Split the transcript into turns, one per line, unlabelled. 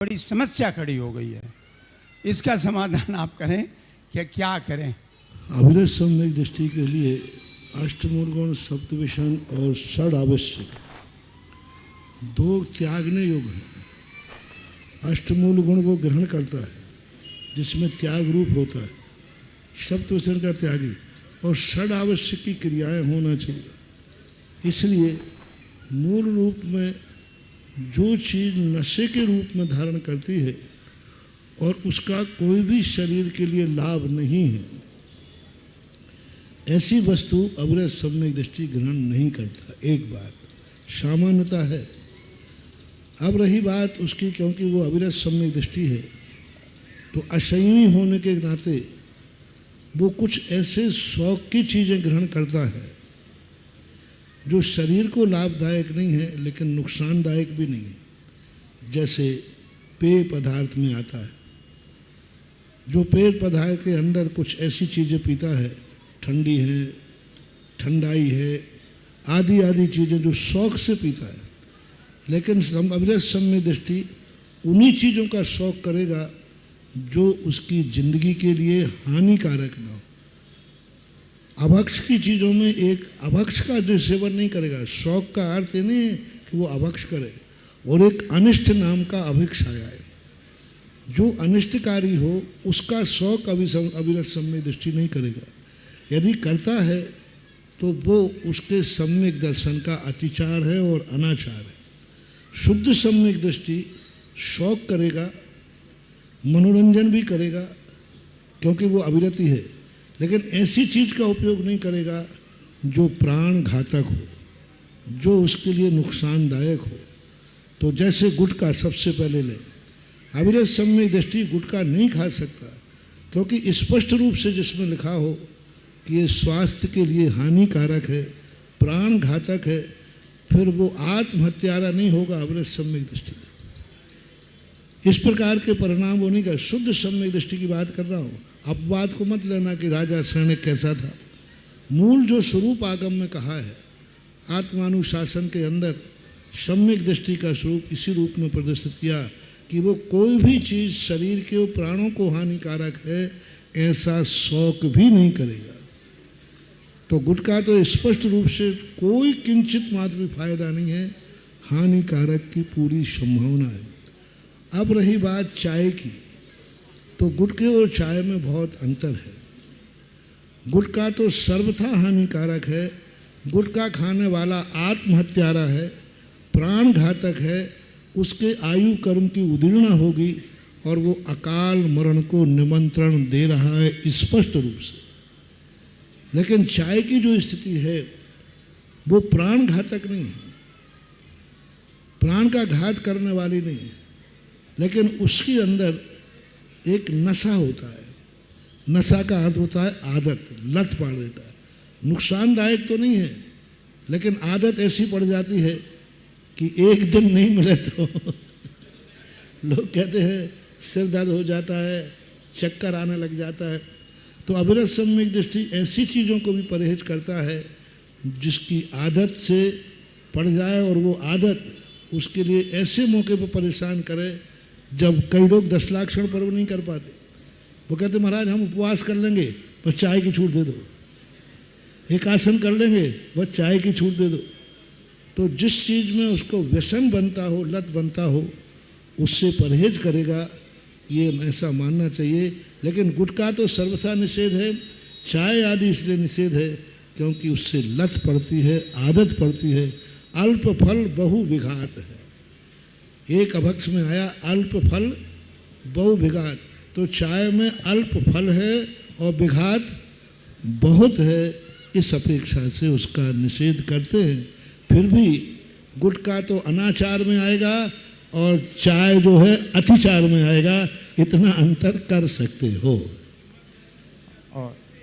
बड़ी समस्या खड़ी हो गई है, इसका समाधान आप करें कि क्या करें।
अभिरस सम्यक दृष्टि के लिए अष्टमूल गुण, सप्तविषण और षड आवश्यक दो त्यागने योग है। अष्टमूल गुण वो ग्रहण करता है जिसमें त्याग रूप होता है, सप्तविषण का त्यागी, और षड आवश्यक की क्रियाएं होना चाहिए। इसलिए मूल रूप में जो चीज़ नशे के रूप में धारण करती है और उसका कोई भी शरीर के लिए लाभ नहीं है, ऐसी वस्तु अभिरस सम्यक दृष्टि ग्रहण नहीं करता। एक बात सामान्यता है। अब रही बात उसकी, क्योंकि वो अभिरस सम्यक दृष्टि है तो असंयमी होने के नाते वो कुछ ऐसे शौक की चीज़ें ग्रहण करता है जो शरीर को लाभदायक नहीं है लेकिन नुकसानदायक भी नहीं है। जैसे पेय पदार्थ में आता है, जो पेय पदार्थ के अंदर कुछ ऐसी चीज़ें पीता है, ठंडी है, ठंडाई है, आदि आदि चीज़ें जो शौक से पीता है, लेकिन अभिरस सम्यक दृष्टि उन्हीं चीज़ों का शौक करेगा जो उसकी जिंदगी के लिए हानिकारक ना हो। अभक्ष की चीज़ों में एक अभक्ष का जो सेवन नहीं करेगा। शौक का अर्थ ये नहीं है कि वो अभक्ष करे, और एक अनिष्ट नाम का अभिक्ष आया है। जो अनिष्टकारी हो उसका शौक अभिरस सम्यक दृष्टि नहीं करेगा। यदि करता है तो वो उसके सम्यक दर्शन का अतिचार है और अनाचार है। शुद्ध सम्यक दृष्टि शौक करेगा, मनोरंजन भी करेगा क्योंकि वो अविरति है, लेकिन ऐसी चीज़ का उपयोग नहीं करेगा जो प्राण घातक हो, जो उसके लिए नुकसानदायक हो। तो जैसे गुटखा सबसे पहले ले, अभिरस सम्यक दृष्टि गुटखा नहीं खा सकता क्योंकि स्पष्ट रूप से जिसमें लिखा हो कि ये स्वास्थ्य के लिए हानिकारक है, प्राण घातक है, फिर वो आत्महत्यारा नहीं होगा अभिरस सम्यक दृष्टि। इस प्रकार के परिणाम वो नहीं कर। शुद्ध सम्यक दृष्टि की बात कर रहा हूँ। अपवाद को मत लेना कि राजा शरण्य कैसा था। मूल जो स्वरूप आगम में कहा है, आत्मानुशासन के अंदर सम्यक दृष्टि का स्वरूप इसी रूप में प्रदर्शित किया कि वो कोई भी चीज़ शरीर के प्राणों को हानिकारक है ऐसा शौक भी नहीं करेगा। तो गुटखा तो स्पष्ट रूप से कोई किंचित मात्र भी फायदा नहीं है, हानिकारक की पूरी संभावना है। अब रही बात चाय की, तो गुटखे और चाय में बहुत अंतर है। गुटखा तो सर्वथा हानिकारक है, गुटखा खाने वाला आत्महत्यारा है, प्राण घातक है, उसके आयु कर्म की उदीर्णा होगी और वो अकाल मरण को निमंत्रण दे रहा है स्पष्ट रूप से। लेकिन चाय की जो स्थिति है वो प्राण घातक नहीं है, प्राण का घात करने वाली नहीं है, लेकिन उसके अंदर एक नशा होता है। नशा का अर्थ होता है आदत, लत पड़ देता है। नुकसानदायक तो नहीं है, लेकिन आदत ऐसी पड़ जाती है कि एक दिन नहीं मिले तो लोग कहते हैं सिर दर्द हो जाता है, चक्कर आने लग जाता है। तो अभिरस सम्यक दृष्टि ऐसी चीज़ों को भी परहेज करता है जिसकी आदत से पड़ जाए, और वो आदत उसके लिए ऐसे मौके पर परेशान करे जब कई लोग 10 लाख क्षण पर्व नहीं कर पाते। वो कहते महाराज हम उपवास कर लेंगे बस चाय की छूट दे दो, एक आसन कर लेंगे बस चाय की छूट दे दो। तो जिस चीज़ में उसको व्यसन बनता हो, लत बनता हो, उससे परहेज करेगा, ये ऐसा मानना चाहिए। लेकिन गुटखा तो सर्वथा निषेध है, चाय आदि इसलिए निषेध है क्योंकि उससे लत पड़ती है, आदत पड़ती है। अल्प फल बहु विघात है। एक अभक्ष में आया अल्प फल बहु विघात, तो चाय में अल्प फल है और विघात बहुत है, इस अपेक्षा से उसका निषेध करते हैं। फिर भी गुटखा तो अनाचार में आएगा और चाय जो है अतिचार में आएगा, इतना अंतर कर सकते हो।
और